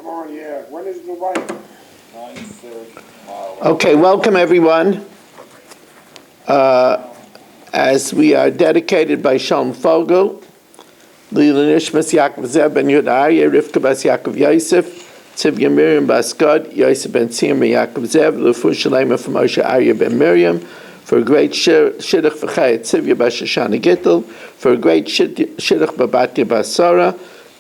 on, yeah. When is the wedding? Okay, welcome everyone. As we are dedicated by Shalom Fogel, Lila Nishmas Yaakov Zeb ben Yud Aryeh, Rivka bas Yaakov Yosef, Tzivya Miriam bas Gad, Yosef ben Tzim ben Yaakov Zeb, Lefu Shalema from Moshe Aryeh ben Miriam, for a great Shidduch v'chayet Tzivya bas Shoshana Gittel, for a great Shidduch b'Batya bas Sarah,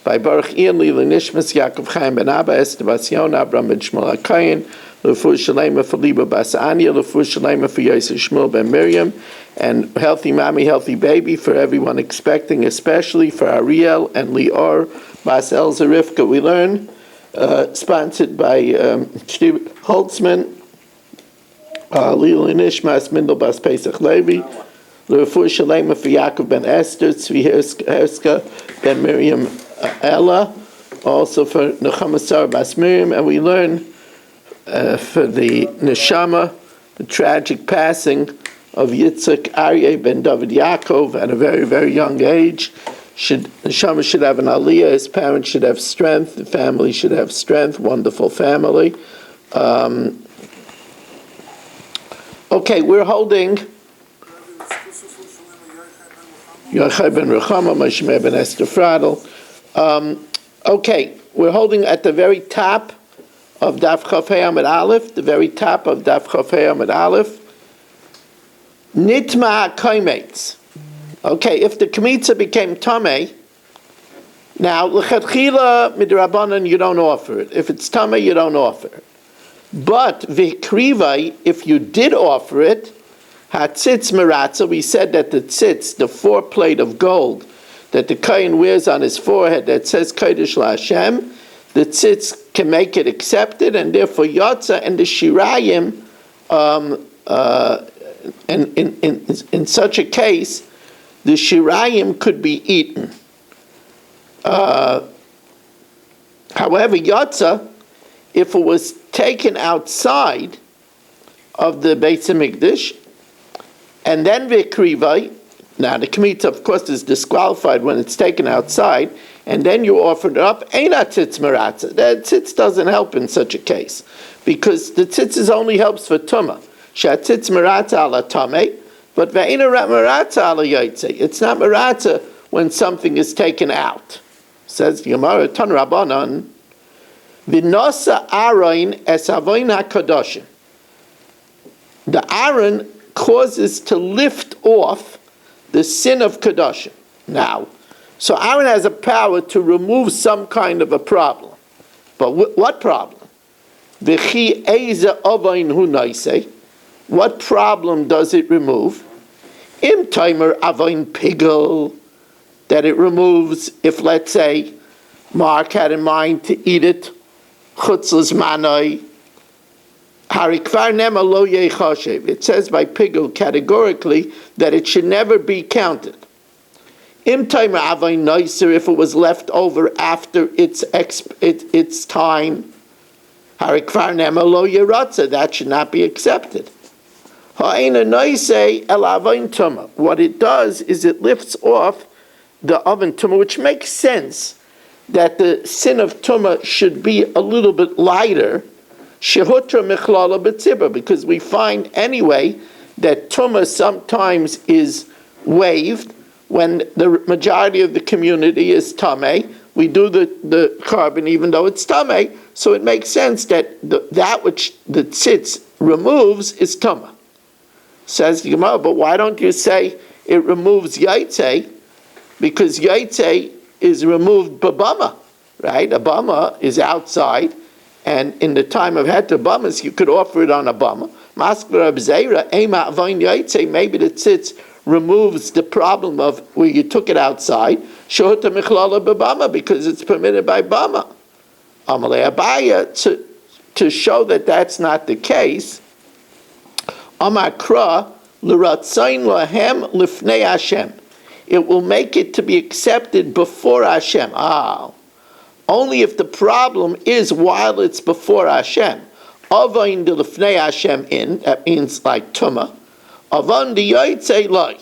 by Baruch Ian Lila Nishmas Yaakov Chaim ben Abba, Esther bas Yonah, Abram ben Shmuel HaKayin, Lefu Shalema for Liba bas Anya, Lefu Shalema for Yosef Shmuel ben Miriam, and healthy mommy, healthy baby for everyone expecting, especially for Ariel and Lior bas Elza Rivka. We learn, sponsored by Steve Holtzman, Lila Nishmas Mindel bas Pesach Levi, Lefu Shalema for Yaakov ben Esther, Tzvi Herska ben Miriam Ella, also for Nechama Sarah bas Miriam, and we learn for the Neshama, the tragic passing of Yitzhak Aryeh ben David Yaakov at a very, very young age. Neshama should have an aliyah, his parents should have strength, the family should have strength, wonderful family. Okay, we're holding Yochai ben Rechama, Moshe ben Esther Fradel. Okay, we're holding at the very top of Daf Chafei Amud Aleph, the very top of Daf Chafei Amud Aleph. Nitma HaKoimetz. Okay, if the Kmitza became Tameh, now, L'chatchila Midrabanan, you don't offer it. If it's Tameh, you don't offer it. But V'krivai, if you did offer it, Hatzitz Meratza, we said that the tzitz, the foreplate of gold that the Kohen wears on his forehead that says Kodesh LaHashem, the tzitz can make it accepted, and therefore Yotza and the Shirayim, in such a case, the Shirayim could be eaten. However, Yotza, if it was taken outside of the Beit HaMikdash, and then V'krivai, now the Kmitza, of course, is disqualified when it's taken outside, and then you offered it up, Eina tzitz meratza. The tzitz doesn't help in such a case, because the tzitz only helps for tumah. Shatzitz meratza ala tameh, but ve'eina meratza ala yaitze. It's not meratza when something is taken out. Says the Gemara, Tan Rabbanan, v'nosa aroin es avoin hakadoshim. The Aaron causes to lift off the sin of kadoshim. Now, so Aaron has a power to remove some kind of a problem. But what problem? V'chi eiza avain hu naiseh. What problem does it remove? Im timer avain pigel. That it removes if, let's say, Mark had in mind to eat it, chutz l'zmanoi, harikvar nema lo yechashev. It says by pigel categorically that it should never be counted. Im timer avain noiser, if it was left over after its time, harikvar nema lo yeratza, that should not be accepted. Ha'ena noisei el avain tuma. What it does is it lifts off the oven tumah, which makes sense that the sin of tumah should be a little bit lighter, shehutra michlala b'tzibur, because we find anyway that tumah sometimes is waived when the majority of the community is tameh. We do the carbon even though it's tameh, so it makes sense that that which the tzitz removes is tumah. Says the Gemara, but why don't you say it removes yaitze? Because yaitze is removed b'bama, right? A bama is outside, and in the time of heter bamas, you could offer it on a bama. Maskler abzeira ema avoin yaitze. Maybe the tzitz removes the problem of where you took it outside. Shohota michlala b'bama, because it's permitted by bama. Amalei Abaya, to show that that's not the case. Amakra l'ratzain lahem lifnei Hashem. It will make it to be accepted before Hashem. Only if the problem is while it's before Hashem. Avain de lifnei Hashem in, that means like tumah. Avan de yaitze loy.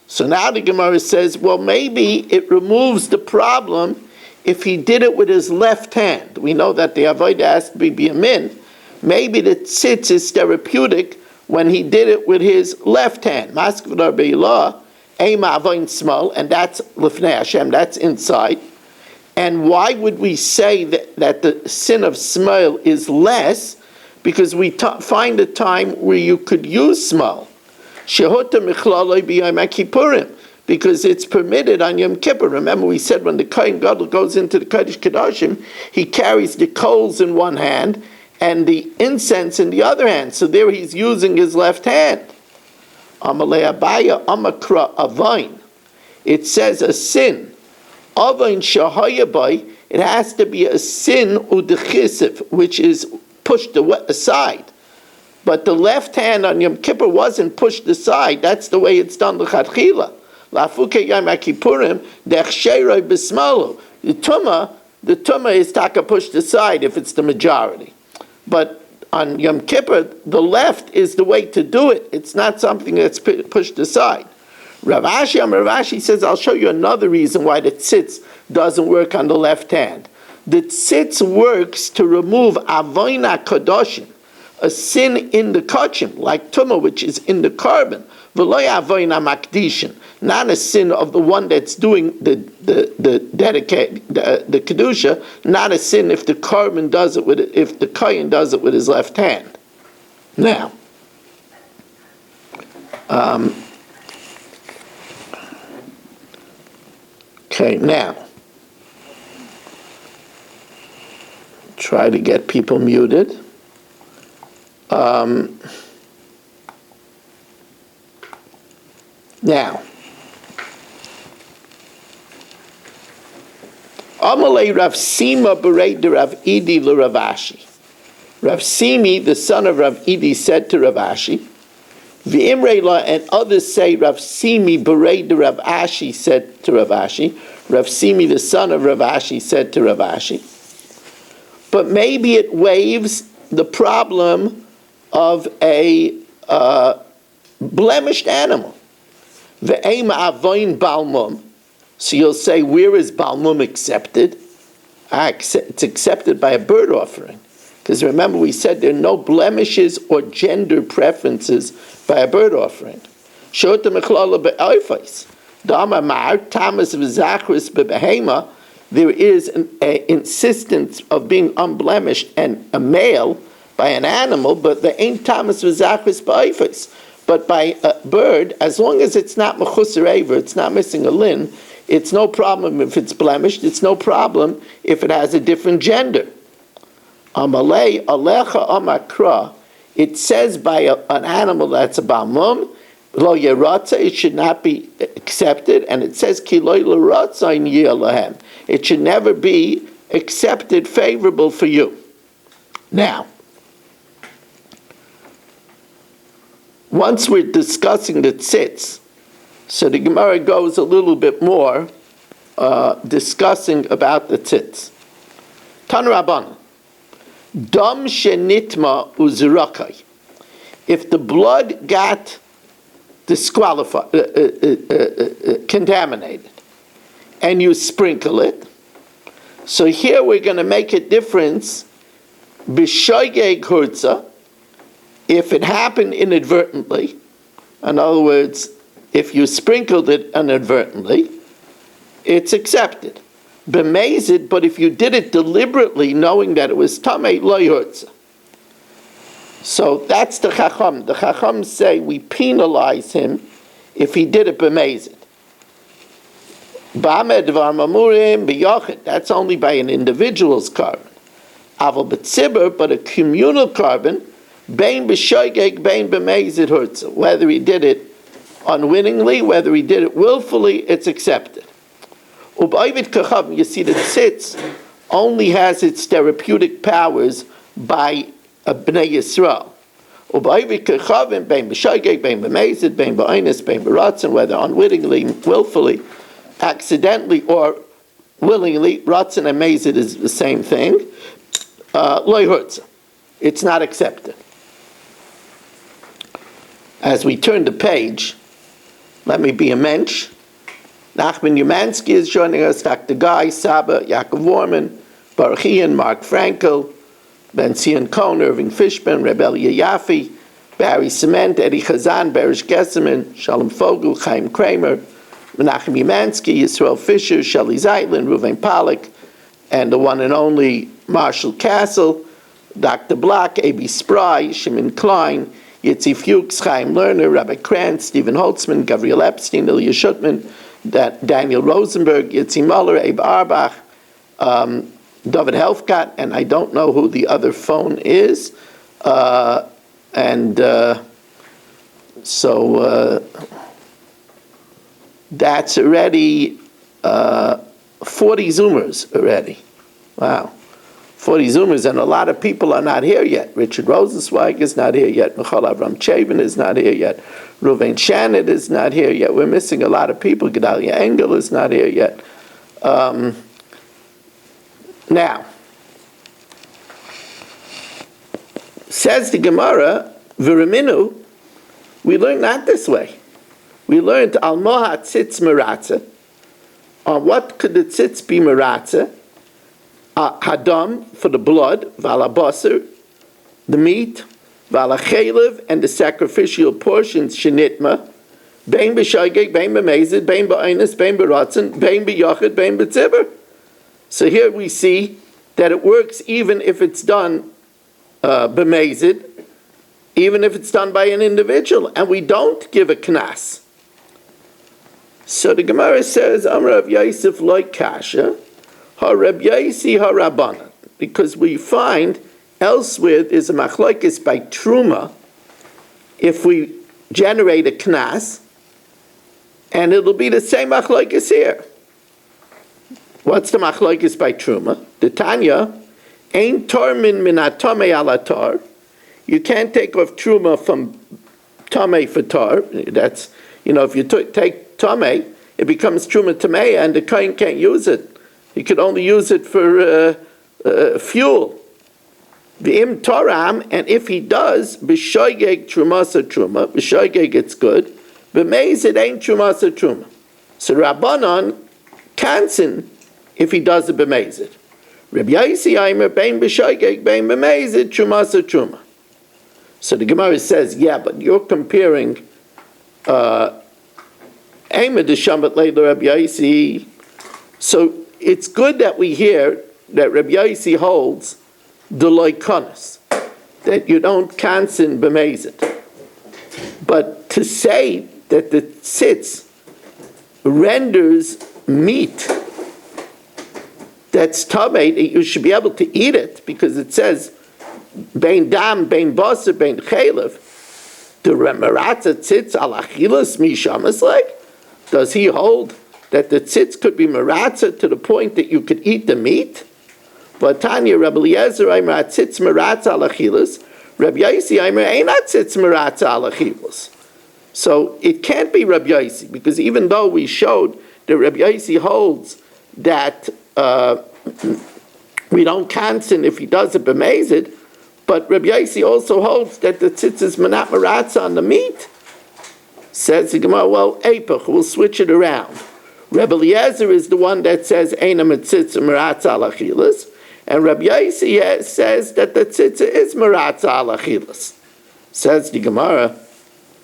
So now the Gemara says, well, maybe it removes the problem if he did it with his left hand. We know that the avodah has to be biyamin. Maybe the tzitz is therapeutic when he did it with his left hand. Maskvadar be'ilah, ema avoin small, and that's lifnei Hashem, that's inside. And why would we say that the sin of small is less? Because we find a time where you could use small. Shehota michloloi b'yom HaKippurim, because it's permitted on Yom Kippur. Remember, we said when the Kohen Gadol goes into the Kodesh Kodashim, he carries the coals in one hand and the incense in the other hand. So there he's using his left hand. Amalei Abaya Amakra Avain. It says a sin. Avain Shahayabai, it has to be a sin udechisiv, which is pushed aside. But the left hand on Yom Kippur wasn't pushed aside. That's the way it's done l'chadchila. Lafuke Yom HaKippurim dechsheroi b'smalu. The tumah is taka pushed aside if it's the majority. But on Yom Kippur, the left is the way to do it. It's not something that's pushed aside. Rav Ashi says, I'll show you another reason why the tzitz doesn't work on the left hand. The tzitz works to remove avoina kadoshim, a sin in the kachim, like tumah, which is in the carbon, v'loy avoina makdishin, not a sin of the one that's doing the kedusha, not a sin if the carbon does it if the kohen does it with his left hand. Now, now, try to get people muted. Now, Amalei Rav Sima Berei de Rav Idi le Rav Ashi. Rav Simi, the son of Rav Idi, said to Rav Ashi, V'imreila, and others say Rav Simi Berei de Rav Ashi said to Rav Ashi. Rav Simi, the son of Rav Ashi, said to Rav Ashi. But maybe it waives the problem of a blemished animal. Ve'ema avoin balmum. So you'll say, where is balmum accepted? It's accepted by a bird offering. Because remember, we said there are no blemishes or gender preferences by a bird offering. Shota mechlala be'oifais. Dama mar tamas v'zachris be'behema. There is an insistence of being unblemished and a male by an animal, but there ain't tamas v'zachris be'oifais. But by a bird, as long as it's not mechusar aver, it's not missing a limb, it's no problem if it's blemished, it's no problem if it has a different gender. Amalei alecha amakra, it says by an animal that's a balmum, lo yeratza, it should not be accepted, and it says ki lo yeratza in yelahem, it should never be accepted favorable for you. Now, once we're discussing the tzitz, so the Gemara goes a little bit more discussing about the tzitz. Tan Rabban, dam shenitma uzrakai. If the blood got disqualified, contaminated, and you sprinkle it, so here we're going to make a difference. B'shoigeg hurtza, if it happened inadvertently, in other words, if you sprinkled it inadvertently, it's accepted. B'mezid, but if you did it deliberately, knowing that it was tamei, lo yurtza. So that's the chacham. The chacham say we penalize him if he did it b'mezid. B'amed var mamurim b'yochid. That's only by an individual's carbon. Aval b'tzibur, but a communal carbon, bein b'shoigeg, bein b'mezid hurtza. Whether he did it unwittingly, whether he did it willfully, it's accepted. Ubayvid kachav, you see the tzitz only has its therapeutic powers by a bnei Yisrael. Ubayvid kachavim, bein b'shoigeg, bein b'mezid, bein b'oinus, bein b'ratzin, whether unwittingly, willfully, accidentally, or willingly, ratzin and mezid is the same thing. Lo hurtza, it's not accepted. As we turn the page, let me be a mensch. Nachman Umansky is joining us, Dr. Guy, Saba, Yaakov Warman, Baruch Ian, Mark Frankel, Ben Zion Cohn, Irving Fishman, Rebel Yafi, Barry Cement, Eddie Chazan, Berish Gesserman, Shalom Fogel, Chaim Kramer, Menachem Umansky, Yisrael Fisher, Shelley Zeitlin, Ruvain Pollack, and the one and only Marshall Castle, Dr. Block, A.B. Spry, Shimon Klein, Yitzi Fuchs, Chaim Lerner, Rabbi Krantz, Stephen Holtzman, Gabriel Epstein, Ilya Schuttman, Daniel Rosenberg, Yitzi Muller, Abe Arbach, David Helfgott, and I don't know who the other phone is. So that's already 40 Zoomers already. Wow. 40 Zoomers, and a lot of people are not here yet. Richard Rosenzweig is not here yet. Michal Avram Chavin is not here yet. Reuven Shannon is not here yet. We're missing a lot of people. Gedalia Engel is not here yet. Now, says the Gemara, Viraminu, we learned not this way. We learned al mohat tzitz meratza. On what could the tzitz be meratza? Hadam, for the blood, valabasar, the meat, valachelev, and the sacrificial portions, shenitma, bein b'shageg, bein b'mezid, bein b'aynis, bein b'ratzin, bein b'yachid, bein b'tzibur. So here we see that it works even if it's done b'mezid, even if it's done by an individual, and we don't give a knas. So the Gemara says, Amar Rav Yosef loy kasha, ha-Reb Yosi ha-Rabbanan, because we find elsewhere there's a machlokes by truma if we generate a knas, and it'll be the same machlokes here. What's the machlokes by truma? The Tanya, ein tormin min ha-tomei ala tar. You can't take off truma from tomei for tar. That's, if you take tomei, it becomes truma tomei, and the kohen can't use it. He could only use it for fuel. V'im toram, and if he does, b'shoigeg trumasa truma, b'shoigeg it's good, b'meiz it ain't trumasa truma. So Rabbanon kansin if he does it b'meiz it. Reb Yosi Aimer bein b'shoigeg bein b'meiz it trumasa truma. So the Gemara says, yeah, but you're comparing Aimer de Shambat Leila Reb Yosi. So it's good that we hear that Reb Yosi holds the loikonis, that you don't kansin b'mezid. But to say that the tzitz renders meat that's tamei, that you should be able to eat it, because it says bein dam, bein basar, bein chelev, the remaratza tzitz al achilas mishamas, like, does he hold that the tzitz could be maratza to the point that you could eat the meat? But Tanya, Rabbi Eliezer, Aimer tzitz maratza al achilas. Rabbi Yosi, Aimer ain't tzitz maratza al achilas. So it can't be Rabbi Yosi, because even though we showed that Rabbi Yosi holds that we don't kansin if he does it b'mezid, but Rabbi Yosi also holds that the tzitz is not maratza on the meat. Says the Gemara, well, Eipach, we'll switch it around. Rabbi Eliezer is the one that says Eina Metzitza Maratza al Achilas, and Rabbi Yosi says that the tzitza is Maratza al Achilas. Says the Gemara,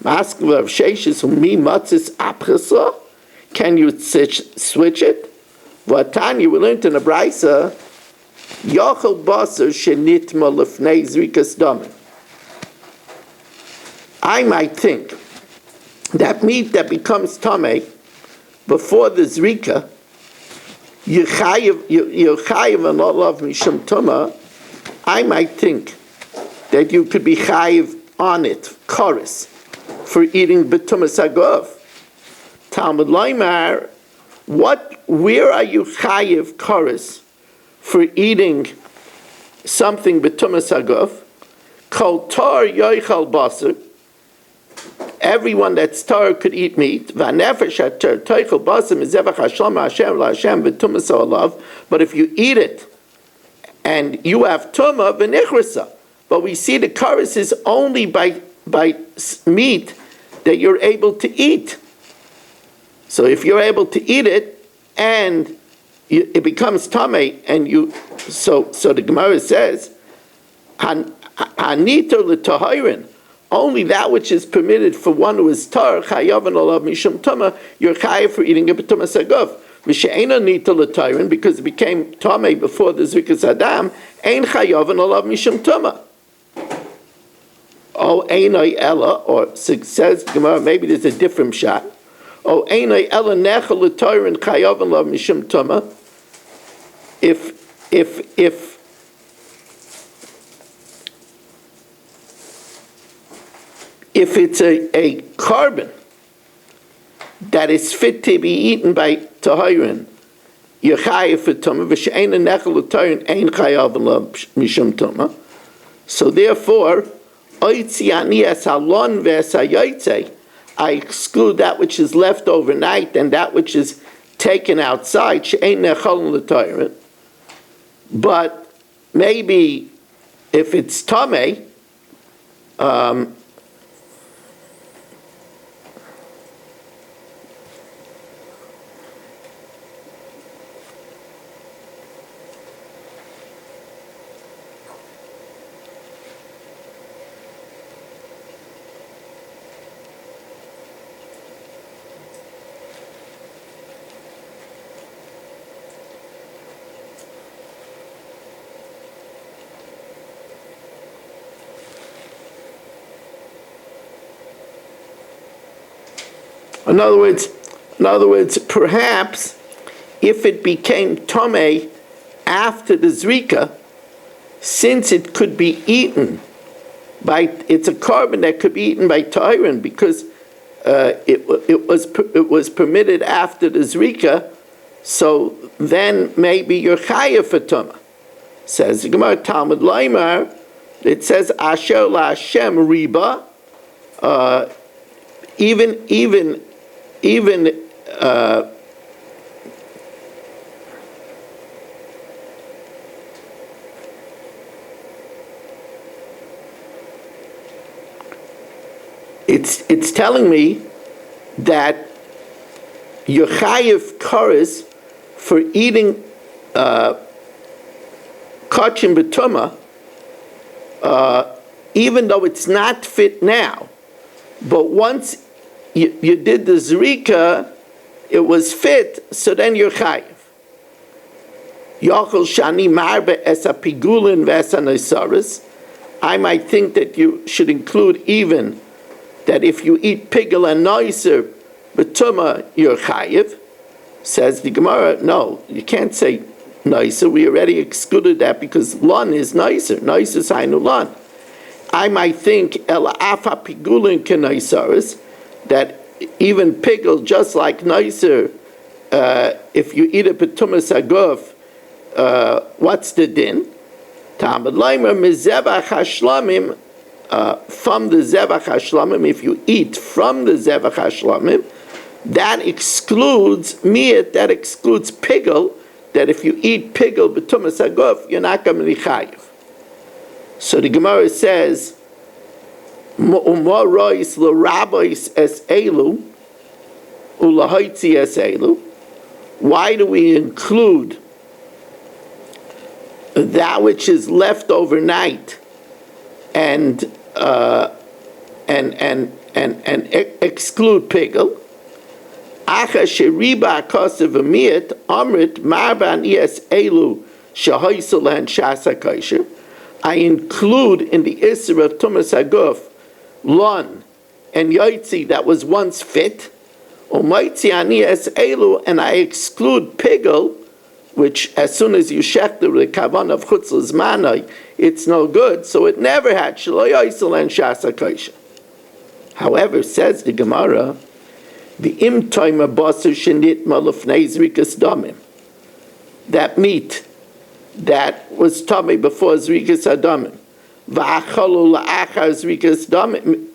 Maskva of Sheshes Mi Matzis Apchasa, can you switch it? Vatanya, we learned in the Brisa, Yochel Basar Shenitma Lefnei Zrikas Damin. I might think that meat that becomes tamei before the zrika, you're chayiv and not love mishum tuma. I might think that you could be chayiv on it, chorus, for eating betumas agov. Talmud Loimar, where are you chayiv chorus for eating something betumas agov? Kol tar yoichal basar. Everyone that's tar could eat meat. But if you eat it and you have tumah v'nichrasa, but we see the kares is only by meat that you're able to eat. So if you're able to eat it and it becomes tamei, and so the Gemara says, hanito l'tahirin, only that which is permitted for one who is tar, chayavan olav mishum tama, you're chayav for eating a betumas agov. V'she'ena nito l'tahirin, because it became tamei before the zrikas adam, ein chayavan olav mishum tama. Oh, einay ella, or says Gemara, maybe there's a different shot. Oh, einay ella nechel l'tahirin chayavan olav mishum tama. If it's a carbon that is fit to be eaten by tahirin, you're chayav for tuma. V'she'ena nechel l'tahirin ein chayav mishum tuma. So therefore, oitzi ani es halon v'es hayotzei, I exclude that which is left overnight and that which is taken outside. She'ein nechel l'tahirin. But maybe if it's tamei, in other words, perhaps if it became tamei after the zrika, since it could be eaten it's a carbon that could be eaten by tahirin because it was permitted after the zrika, so then maybe you're chayav for tuma. Says the Gemara Talmud Laimar, it says asher la Hashem riba, even it's telling me that you're chayiv kares for eating kachim betuma, even though it's not fit now, but once you did the zrika, it was fit, so then you're chayiv. Yochel shani marbe esa pigulin v'esa noisaris. I might think that you should include even that if you eat pigul and noiser betuma, you're chayiv. Says the Gemara, no, you can't say noiser. We already excluded that because lon is noiser. Noiser is hainu lon. I might think ela afa pigulin kenaisaris, that even pigul, just like noiser, if you eat a betumas agov, what's the din? Talmud Leimer mizevach hashlamim, from the zevach hashlamim, if you eat from the zevach hashlamim, that excludes miyat, that excludes pigul, that if you eat pigul betumas agov, you're not going to be chayiv. So the Gemara says, U'morois l'rabois es elu, u'lahoitzi es elu. Why do we include that which is left overnight and exclude pigul? Acha sheriba kosev amiyat amrit marban es elu shahoisel and shasa kosher. I include in the Isser of Tumas Haguf, lon and yoitzi that was once fit, u'moitzi ani es elu, and I exclude pigul, which as soon as you shechter the kavan of chutzlas manai, it's no good, so it never had shelo yoisel and shasa kosher. However, says the Gemara, the imtoima basar shenitma lefnei zrikas damim, that meat that was tummy before zrikas adamim, v'achalu la'achar zrikas damim,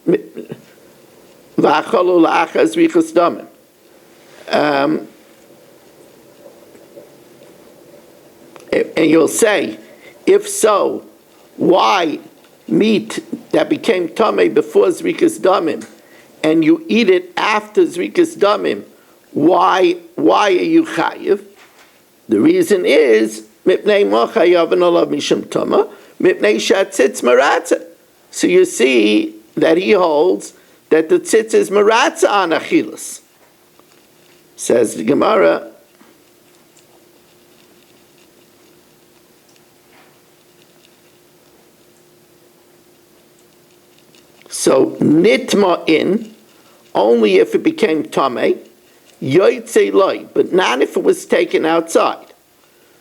v'achalu la'achar zrikas damim. And you'll say, if so, why meat that became tummy before zrikas damim, and you eat it after zrikas damim, Why are you chayiv? The reason is mipnei mochayav and olav mishum tama, mipnei shatzitz maratza. So you see that he holds that the tzitz is maratza on achilas. Says the Gemara. So nitma in only if it became tamei, yoytze loy, but not if it was taken outside.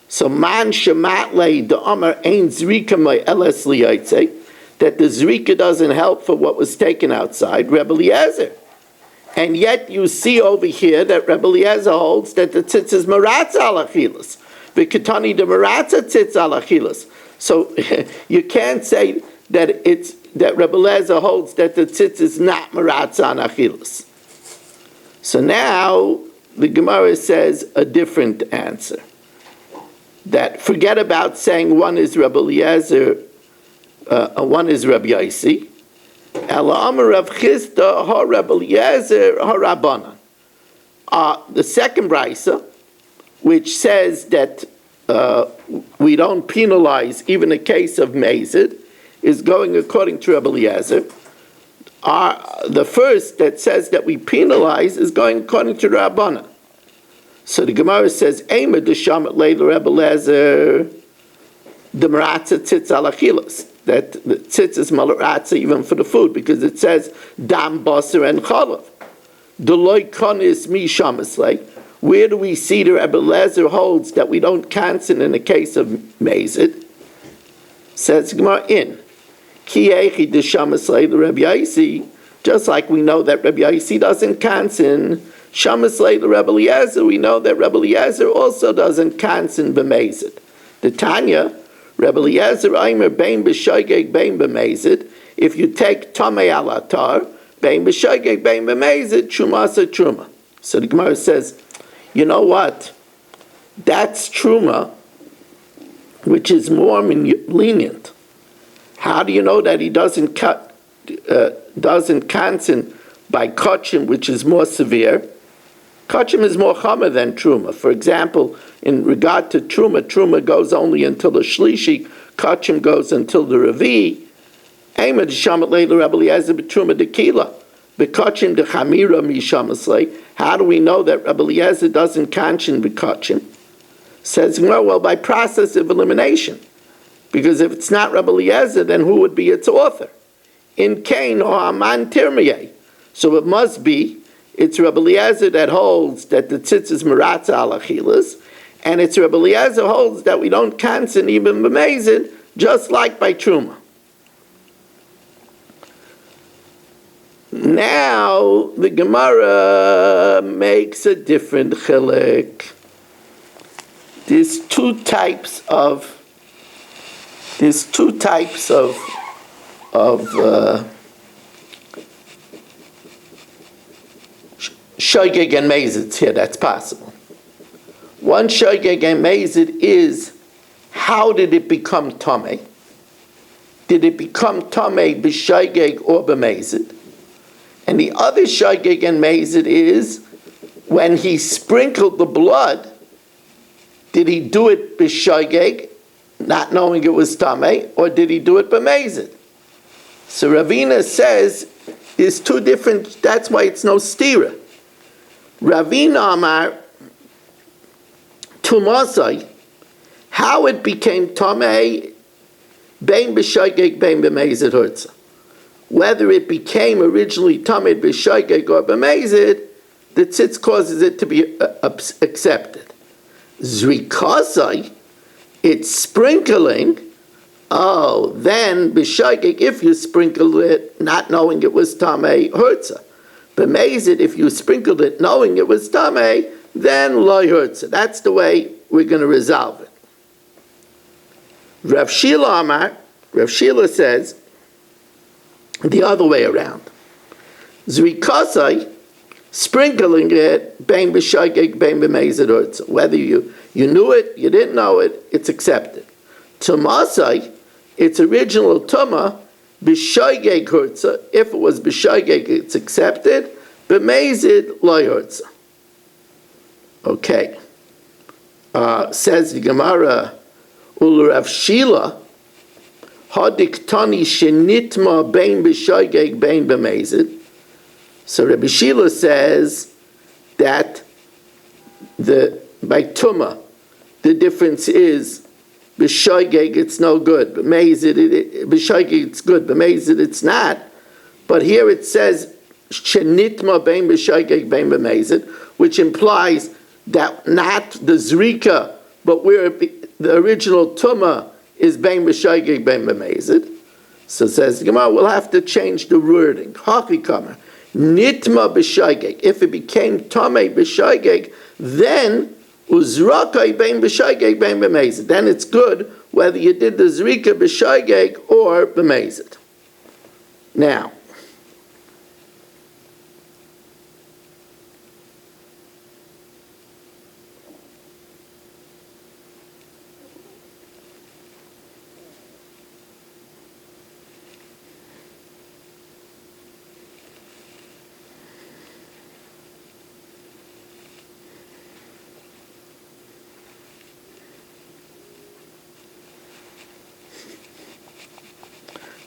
So man shemat lei the amar ein zrika my eles liyoytze, that the zrika doesn't help for what was taken outside. Rebbe Eliezer, and yet you see over here that Rebbe Eliezer holds that the tzitz is maratza al achilas, v'ketani the maratza tzitz al achilas. So you can't say that it's that Rebbe Eliezer holds that the tzitz is not maratza on achilas. So now the Gemara says a different answer. That forget about saying one is Rebbe Eliezer, one is Rebbe Yossi. Ela Amar Rav Chisda ha Rebbe Eliezer ha Rabbanan. The second brisa, which says that we don't penalize even a case of mazid, is going according to Rebbe Eliezer. The first that says that we penalize is going according to Rabbanan. So the Gemara says, Eimer d'shamet leila Rebbe Eliezer the maratza tzitz al achilas, that the tzitz is maratza even for the food, because it says dam basar and chalav. Deloy konis mi shamaslei. Where do we see the Rebbe Eliezer holds that we don't cancel in a case of mazid? Says Gemara in. Ki echi d'shamaslei the Rebbe Yossi, just like we know that Rebbe Yossi doesn't cancel Shamaslei the Rebbe Eliezer, we know that Rebbe Eliezer also doesn't cancel b'mezid. The Tanya, Rebbe Eliezer Aimer bein b'shoigeg bein b'mezid. If you take tamei al atar, bein b'shoigeg bein b'mezid, trumasa truma. So the Gemara says, you know what? That's truma, which is more lenient. How do you know that he doesn't cancel by kachim, which is more severe? Kachim is more chamer than truma. For example, in regard to truma goes only until the shlishi, kachim goes until the revi. Eimer d'shamet leila Rebbe Eliezer b'truma dekila, b'kachim dechamira mishameslei. How do we know that Rebbe Eliezer doesn't kanchin b'kachim? Says, well, by process of elimination. Because if it's not Rebbe Eliezer, then who would be its author? In Cain or Aman Tirmiyeh. So it must be, it's Rebbe Eliezer that holds that the tzitz is maratza al achilas, and it's Rebbe Eliezer holds that we don't cancel even b'mezid, just like by truma. Now the Gemara makes a different chilek. There's two types of shoigeg and mazid here, that's possible. One shoigeg and mazid is, how did it become tamei? Did it become tamei b'shoigeg or b'mazid? And the other shoigeg and mazid is, when he sprinkled the blood, did he do it b'shoigeg, not knowing it was tamei, or did he do it b'mazid? So Ravina says there's two different, that's why it's no stira. Ravina Amar Tumasai, how it became tamei, bein b'shoigeg, bein b'mazid hurtza. Whether it became originally tamei b'shoigeg or b'mazid, the tzitz causes it to be accepted. Zrikasai, it's sprinkling. Oh, then b'shoigeg, if you sprinkle it not knowing it was tamei, hurtza. B'mazid, if you sprinkled it knowing it was tamei, then lo hurtza. That's the way we're going to resolve it. Rav Shila Amar, Rav Shila says the other way around. Zrikasai, sprinkling it, bein b'shoigeg, bein b'mazid hurtza. Whether you knew it, you didn't know it, it's accepted. Tumasai, its original tuma, b'shoigeg hurtza. If it was b'shoigeg, it's accepted. B'mazid lo hurtza. Okay. Says the Gemara, Ul Rav Shila, Hadiktani shenitma bein b'shoigeg bein b'mezid. So Rabbi Shila says that by Tumah, the difference is b'shoigeg it's no good, b'shoigeg it's good, b'mezid it's not. But here it says shenitma bein b'shoigeg bein b'mezid, which implies that not the zrika, but where the original Tumah is bein b'shoigeg bein b'mezid. So says the Gemara, we'll have to change the wording. Hakikamer. Nitma b'shoigeg. If it became tamei b'shoigeg, then uzrakai bein b'shoigeg bein b'mezid. Then it's good whether you did the zrika b'shoigeg or b'mezid. Now,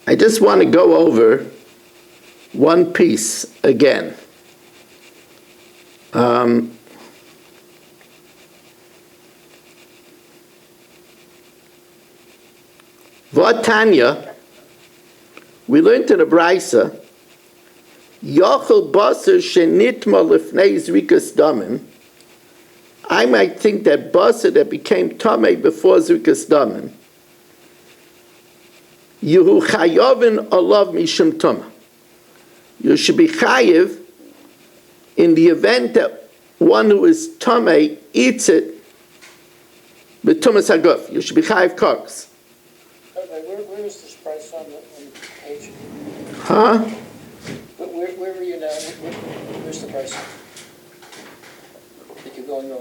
I just want to go over one piece again. Vatanya, we learned in the Brisa, Yochel Basar Shenitma Lifnei Zrikas Damim. I might think that Basar that became Tamei before Zrikas Damim, Yehu Chayovin Alav Mishum Tumah. You should be chayiv in the event that one who is tamei eats it with tumas haguf. You should be chayiv koks. Where is this price on the page? Huh? Where are you now? Where's the price that you're going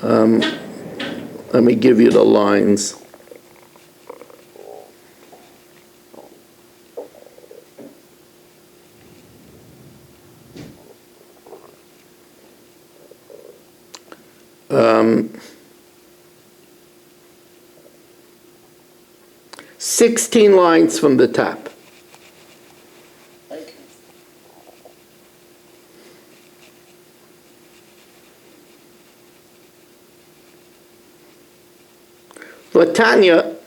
over? Let me give you the lines. Um, 16 lines from the top. Thank you. Latanya,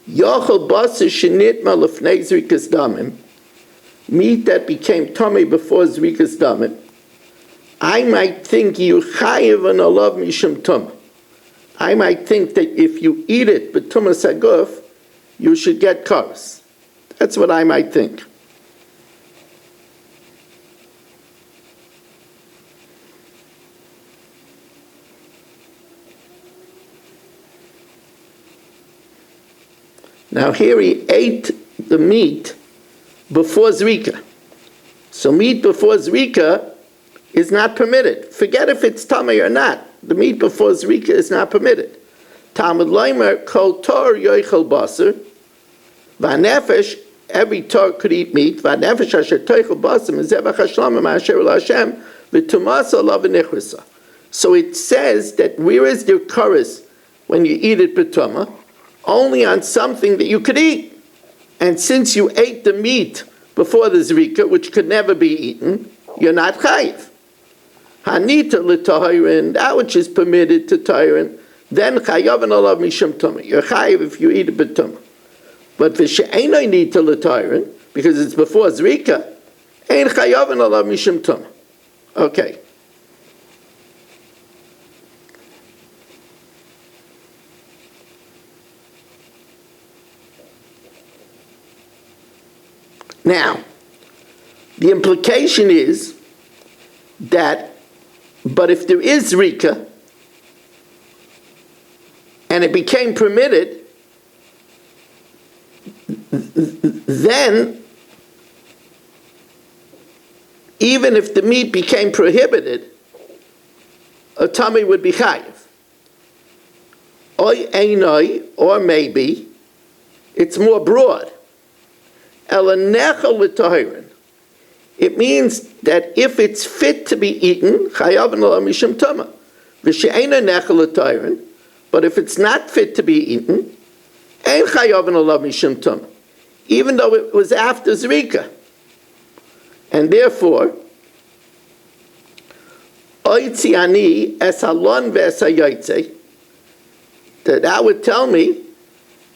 Yochel Basar Shenitma Lefnei Zrikas Damim, meat that became tummy before Zrikas Damim. I might think you chayiv and alav mishum tumah. I might think that if you eat it but tumas haguf, you should get kares. That's what I might think. Now here he ate the meat before zrika. So meat before zrika is not permitted. Forget if it's tamei or not. The meat before zrika is not permitted. Talmud Leimer kol tor yoichel basar v'nefesh. Every tor could eat meat. V'nefesh asher toichel basar mezevach hashlamim asher l'Hashem v'tumasa alav v'nichrisa. So it says that where is the kares when you eat it b'tumah? Only on something that you could eat. And since you ate the meat before the zrika, which could never be eaten, you're not chayiv. Hanita l'tahirin, that which is permitted to tahirin, then chayav and alav mishum tumah. You're chayiv if you eat it b'tumah. But v'she'enoi nita l'tahirin, because it's before zrika, ein chayav and alav mishum tumah. Okay. Now, the implication is that, but if there is zrika, and it became permitted, then, even if the meat became prohibited, a tummy would be chayiv. Oy einoi, or maybe, it's more broad. If it means that if it's fit to be eaten, chayav lo mishum tuma. V'she'ena nechel l'toirin, but if it's not fit to be eaten, ein chayav lo mishum tuma, even though it was after zrika. And therefore, oitzi ani es halon v'es hayotzei, that would tell me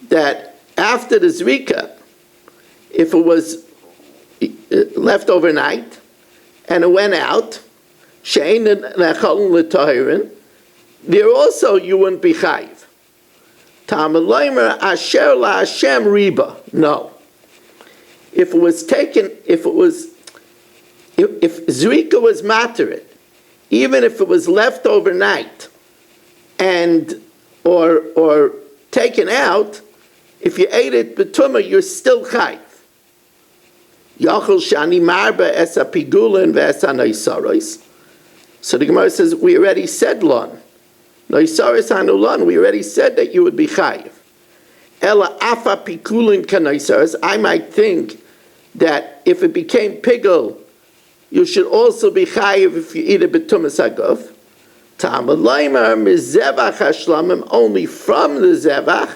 that after the zrika, if it was left overnight and it went out, she'ein nechal l'toirin, there also you wouldn't be chayiv. Talmud Leimer asher la Hashem riba. No. If it was taken, if zrika was materit, even if it was left overnight and or taken out, if you ate it b'tumah, you're still chayiv. Yachol shani marba esa pigulin ve'esa noisaros. So the Gemara says, we already said lon. Noisaros hanulan, we already said that you would be chayiv. Ela afa pigulin kanaisaros. I might think that if it became pigul, you should also be chayiv if you eat it b'tumas hagov. Talmud Leimer mizevach hashlamim, only from the zevach,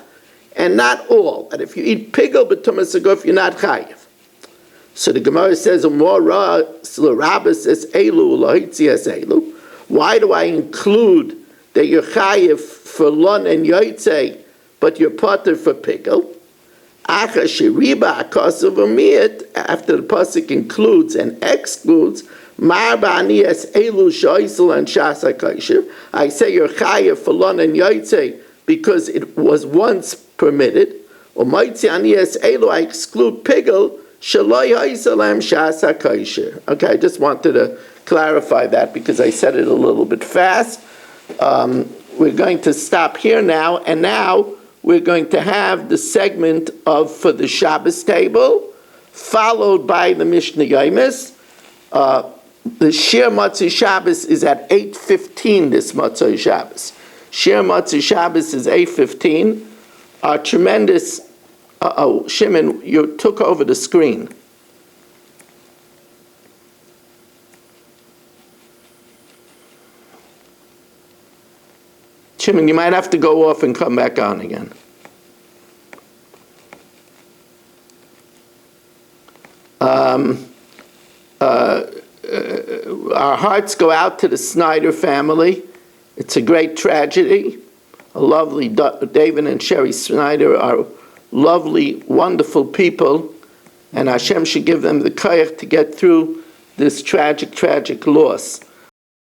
and not all. And if you eat pigul b'tumas hagov, you're not chayiv. So the Gemara says, why do I include that you're chayiv for lon and yotzei, but you're potter for pigul? After the pasuk includes and excludes, I say you're chayiv for lon and yotzei because it was once permitted. I exclude pigul. Okay, I just wanted to clarify that because I said it a little bit fast. We're going to stop here now, and now we're going to have the segment for the Shabbos table, followed by the Mishnah Yomis. The Shir Matzah Shabbos is at 8:15 this Matzah Shabbos. Shir Matzah Shabbos is 8:15. Our tremendous... Shimon, you took over the screen. Shimon, you might have to go off and come back on again. Our hearts go out to the Snyder family. It's a great tragedy. A lovely David and Sherry Snyder are lovely, wonderful people, and Hashem should give them the koyach to get through this tragic, tragic loss.